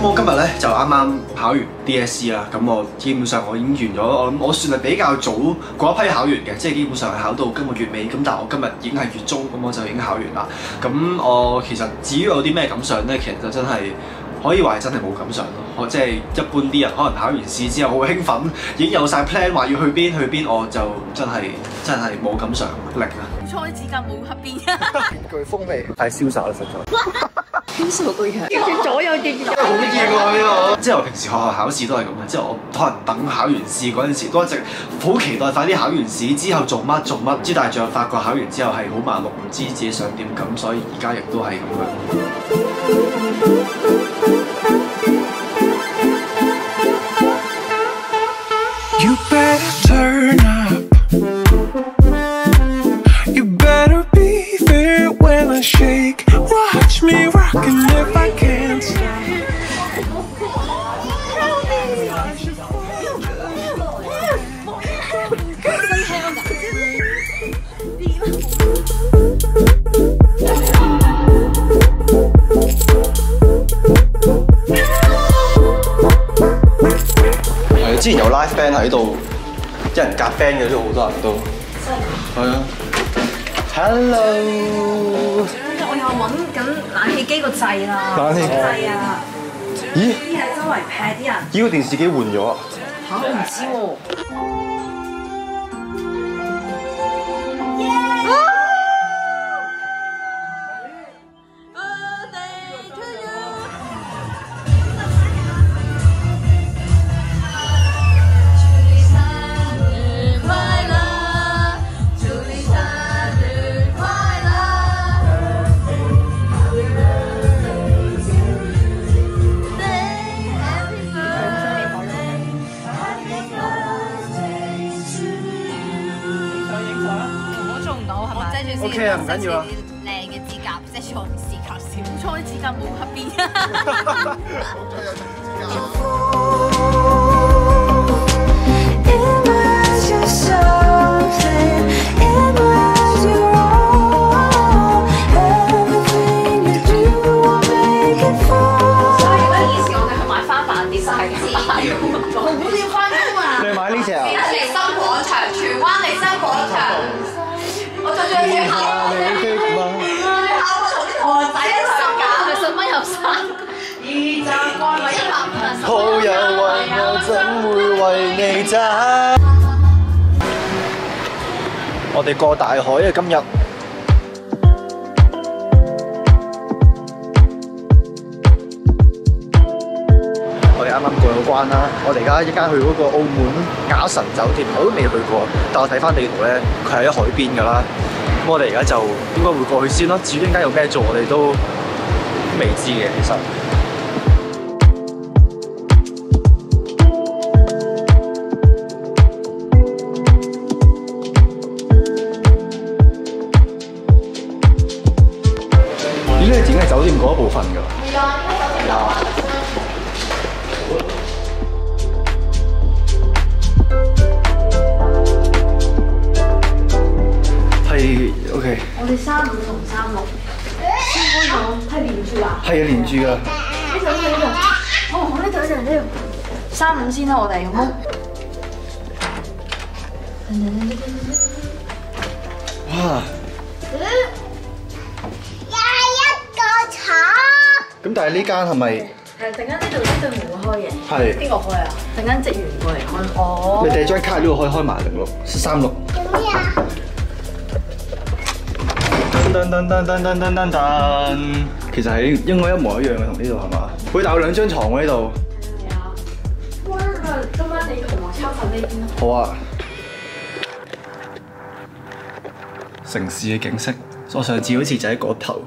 我今日咧就啱啱考完 DSE 啦，咁我基本上我已經完咗，我諗我算係比較早嗰一批考完嘅，即係基本上係考到今個月尾，咁但係我今日已經係月中，咁我就已經考完啦。咁我其實至於我有啲咩感想咧，其實就真係可以話係真係冇感想咯。我即係一般啲人可能考完試之後好興奮，已經有晒 plan 話要去邊去邊，我就真係冇感想，零啊！好彩指甲冇黑邊啊！具風味太瀟灑啦，實在。邊數個人？跟住左右隻腳。好意外啊！即係我平時學校考試都係咁嘅，即係我可能等考完試嗰陣時，都一直好期待快啲考完試之後做乜，之但係最後發覺考完之後係好麻木，唔知自己想點咁，所以而家亦都係咁樣。You better turn up. You better be there when I shake. Watch me rockin' if I can't stop. 之前有 live band 喺度，一人夾 band 嘅都好多人都。係啊。Hello。我又揾緊冷氣機個掣啦。冷氣掣啊！咦？啲嘢周圍劈啲人。呢個電視機換咗啊？嚇！我唔知喎。OK 啊，唔緊要啊。靚嘅指甲，即係我試求少，好彩指甲冇黑邊啊！你買呢隻啊？利新廣場，荃灣利新廣場。我最中意考同學仔一齊搞，10蚊入山。2站蓋位100蚊。好有為我怎會為你爭？我哋過大海啊！今日。啱啱過咗關啦，我哋而家依家去嗰個澳門雅臣酒店，我都未去過，但我睇翻地圖咧，佢係喺海邊㗎啦。咁我哋而家就應該會過去先咯。至於陣間有咩做，我哋都未知嘅，其實。咦？呢點係酒店嗰一部分㗎？係啊，係啊。OK。我哋35同36先開咗，係連住啊？係啊，連住㗎。呢度，哦，呢度，35先啦，我哋好。哇！咁但係呢間係咪？係，突然間呢度門會開嘅。係。邊個開啊？突然間職員過嚟開。哦。你第二張卡呢度可以開埋0636。做咩啊？噔，其實係應該一模一樣嘅，同呢度係嘛？會但有2張床喎呢度。係啊。哇！今晚你同我抄份呢邊咯。好啊。城市嘅景色，我上次好似就喺嗰頭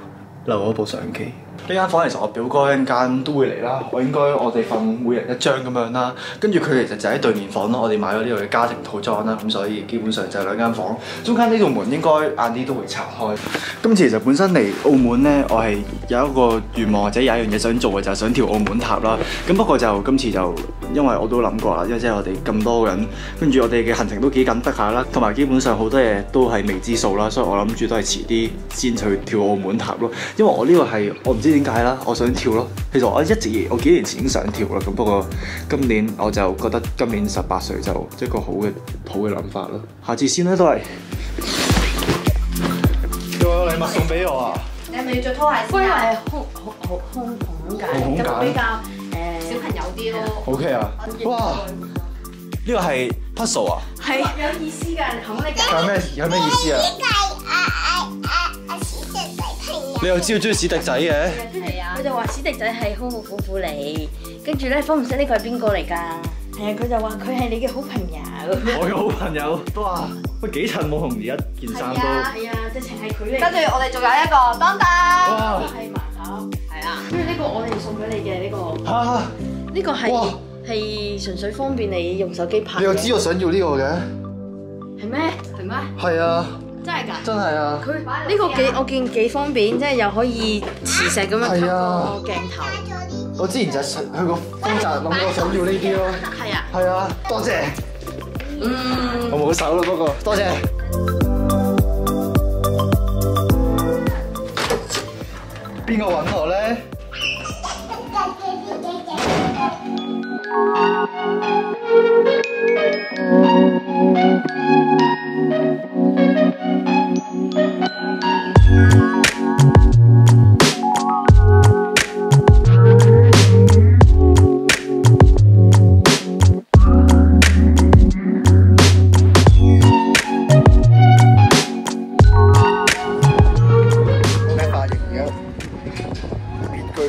留咗部相機。呢間房其實我表哥一陣間都會嚟啦，我哋瞓每人1張咁樣啦，跟住佢其實就喺對面房咯，我哋買咗呢度嘅家庭套裝啦，咁所以基本上就2間房，中間呢度門應該晏啲都會拆開。今次其實本身嚟澳門呢，我係有一個願望或者有一樣嘢想做嘅，就係想跳澳門塔啦。咁不過就今次就因為我都諗過啦，因為即係我哋咁多人，跟住我哋嘅行程都幾緊迫下啦，同埋基本上好多嘢都係未知數啦，所以我諗住都係遲啲先去跳澳門塔咯。因為我呢個係我唔知點解啦，我想跳咯。其實我幾年前已經想跳啦，咁不過今年我就覺得今年18歲就一個好嘅諗法咯。下次先啦，都係。有禮物送俾我啊！你係咪要着拖鞋先啊？空解，咁比較小朋友啲咯。OK 啊！哇！呢個係 puzzle 啊？係有意思㗎，孔你解。有咩意思啊？你又知道中意史迪仔嘅？係啊，佢就話史迪仔係空虎虎你，跟住咧方唔識呢個係邊個嚟㗎？係啊，佢就話佢係你嘅好朋友。我嘅好朋友都話，喂幾襯冇紅而家件衫都。係啊，直情係佢嚟。跟住我哋仲有一個當當，哇，係麻手，係啊。跟住呢個我哋送俾你嘅呢個。嚇！呢個係純粹方便你用手機拍。你又知我想要呢個嘅？係咩？係咩？係啊。真係㗎！真係啊！佢呢個我見幾方便，即係又可以磁石咁樣吸個鏡頭。我之前就去個豐澤諗過想要呢啲咯。係啊！係啊！多謝。我冇手啦，不過多謝。邊個揾我咧？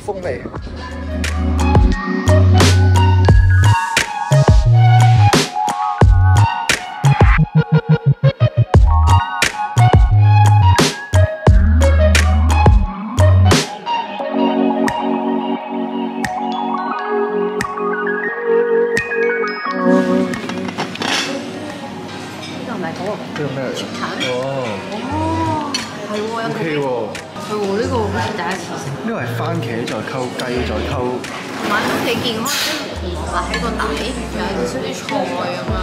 風味。呢個唔係嗰個。呢個咩嚟？哦，係喎，OK 喎。係喎，呢個好似第一次食。呢個係番茄再溝雞再溝。買都幾健康，即係蘿蔔喺個底，有少少菜咁樣。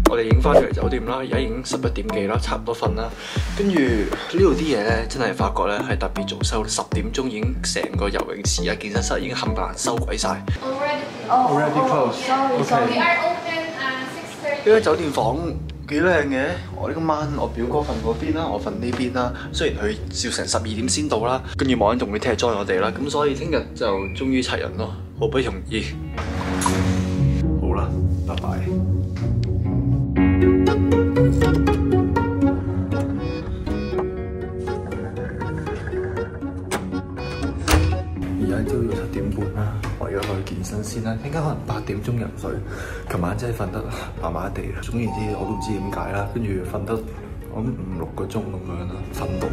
我哋已經翻咗嚟酒店啦，而家已經11點幾啦，差唔多瞓啦。跟住呢度啲嘢咧，真係發覺咧係特別早收，10點鐘已經成個游泳池啊、健身室已經冚唪唥收鬼晒。Already closed. Sorry. OK。呢間酒店房幾靚嘅，我今晚我表哥瞓嗰邊啦，我瞓呢邊啦。雖然佢要成12點先到啦，跟住望緊仲會踢裝我哋啦，咁所以聽日就終於齊人咯，好不容易。好啦，拜拜。而家朝早7點半啦，我要去健身先啦，應該可能8點鐘入睡。琴晚真係瞓得麻麻地啦，總言之我都唔知點解啦，跟住瞓得我諗5、6個鐘咁樣啦，瞓到。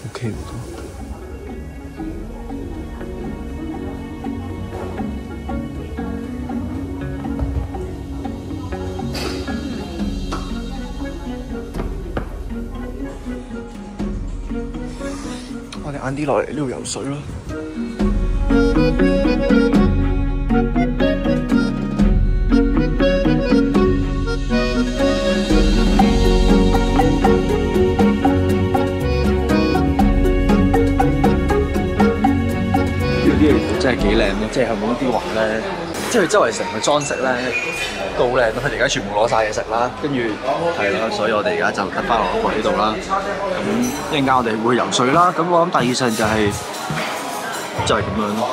OK 唔到。我哋晏啲落嚟呢度游水咯。呢啲嘢真係幾靚咯，即係後面啲畫咧，即係佢周圍成個裝飾咧都好靚咯。佢哋而家全部攞晒嘢食啦，跟住係啦，所以我哋而家就得翻落個呢度啦。咁一陣間我哋會游水啦。咁我諗第二上就係咁樣咯。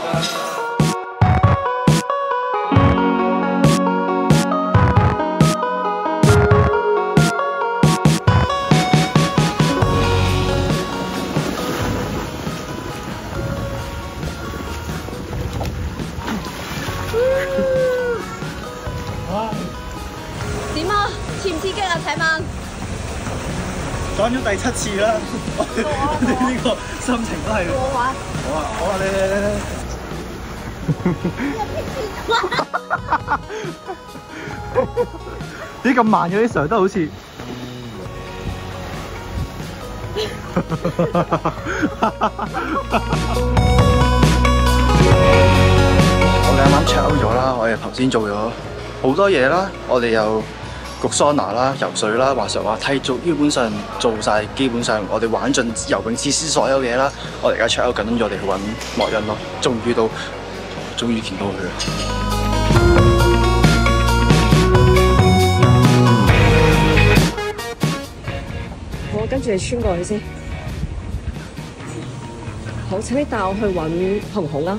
點啊？刺唔刺激啊？請問？講咗第7次啦，我哋呢個心情都係。我玩。好啊，你。咦咁慢嘅啲 Sir 都好似〜我哋啱啱 check out 咗啦，我哋頭先做咗好多嘢啦，我哋又焗桑拿啦、游水啦、滑上滑梯，基本上做晒，基本上我哋玩盡游泳設施所有嘢啦。我哋而家 check out 緊，我哋去揾莫欣咯，終於見到佢啦。我跟住你穿過去先。好，請你帶我去揾紅紅啦。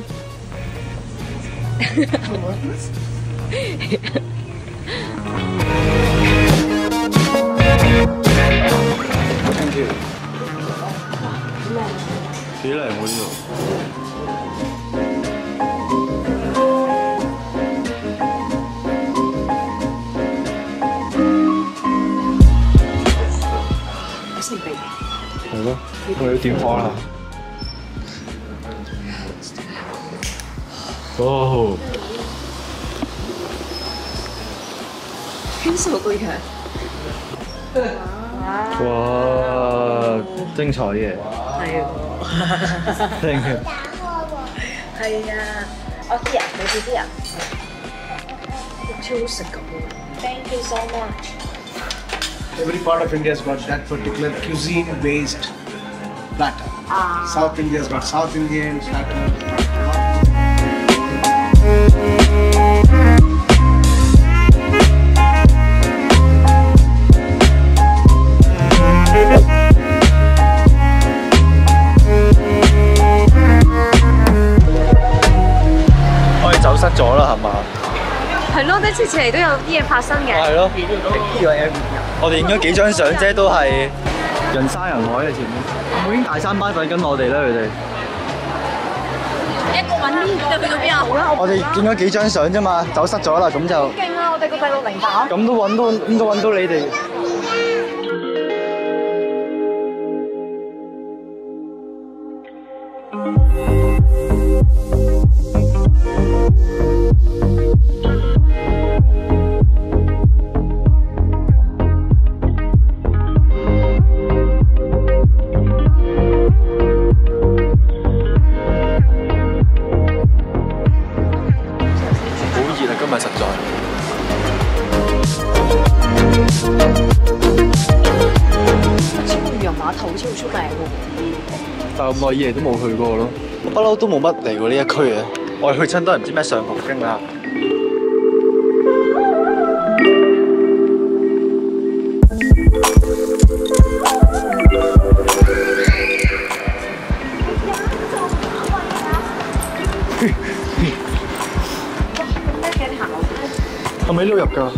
Thank you。幾靚喎呢度。係咯，我要點開啦？哦，圈數好強。哇，精彩嘅。係喎。Thank you。係啊，我啲人，你哋啲人，超好食咁喎。Thank you so much。 Every part of India has got that particular cuisine-based platter. South India's got South Indian platter. 我哋走失咗啦，係嘛？係咯，啲次次嚟都有啲嘢發生嘅。係咯，我哋影咗幾張相啫，都係人山人海嘅前面。已經大三班等緊我哋啦，佢哋。一個揾邊就去到邊啊？好啦，我哋影咗幾張相啫嘛，走失咗啦，咁就。勁啊！我哋個第六零版。咁都揾到你哋。今日實在超漁人碼頭好似好出名喎，但係咁耐以嚟都冇去過咯。我不嬲都冇乜嚟過呢一區嘅，我哋去親都係唔知咩上葡京啊。係咪呢度入㗎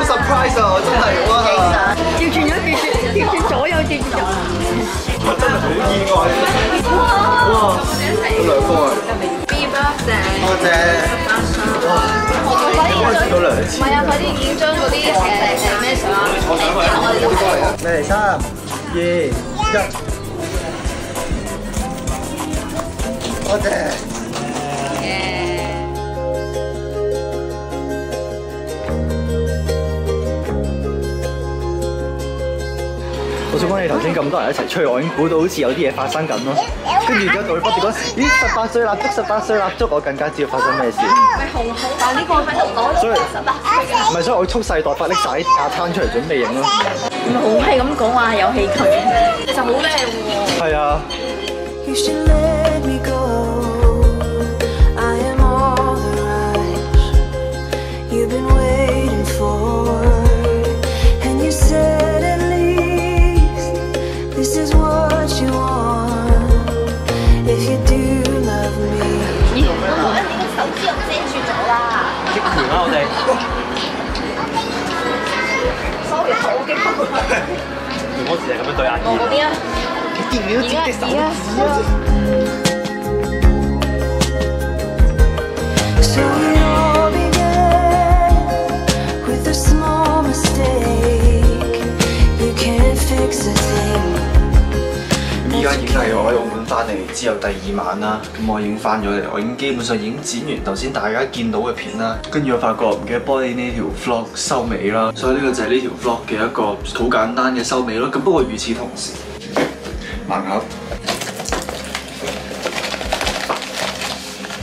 ？surprise 啊！我真係哇！調轉咗，調轉左右，調轉右。我真係好意外。哇！有兩個啊 ！Happy birthday！多謝。哇！可以接到兩次。唔係啊，快啲已經將嗰啲咩相啊？我想去。你嚟3、2、1。多謝。我想講你頭先咁多人一齊吹，我已經估到好似有啲嘢發生緊咯。跟住而家對不斷講，咦18歲蠟燭，18歲蠟燭，我更加知道發生咩事。咪紅紅，但係呢個係攞所以唔係，所以我蓄勢待發，拎晒架撐出嚟準備影咯。唔係好係咁講話有氣球，其實好靚喎。係啊。激團啦我哋。sorry，好激動。我只係咁樣對阿姨。我嗰邊啊，你見唔見到自己手指啊？ So it all began with a small mistake. You can't fix a thing. 依家已經係我喺澳門翻嚟之後第2晚啦，咁我已經翻咗嚟，我已經基本上已經剪完頭先大家見到嘅片啦，跟住我發覺唔記得幫你呢條 vlog 收尾啦，所以呢個就係呢條 vlog 嘅一個好簡單嘅收尾咯。咁不過與此同時，盲盒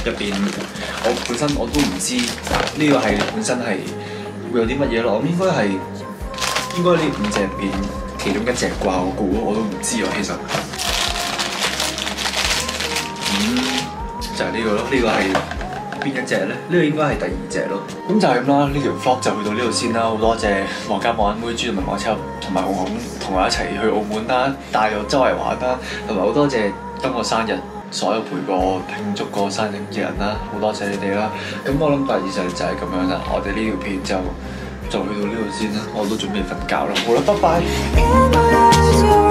入邊，我本身我都唔知呢個系列本身係會有啲乜嘢咯，我應該呢5隻入邊其中1隻啩，我估我都唔知啊，其實。就係呢個咯，呢個係邊一隻咧？呢個應該係第2隻咯。咁就係咁啦，呢條 vlog 就去到呢度先啦。好多謝望家望妹豬同埋望秋同埋紅紅同我一齊去澳門啦，帶我周圍玩啦，同埋好多謝今個生日所有陪過我慶祝過生日嘅人啦，好多謝你哋啦。咁我諗大致上就係咁樣啦。我哋呢條片就去到呢度先啦，我都準備瞓覺啦。好啦，拜拜。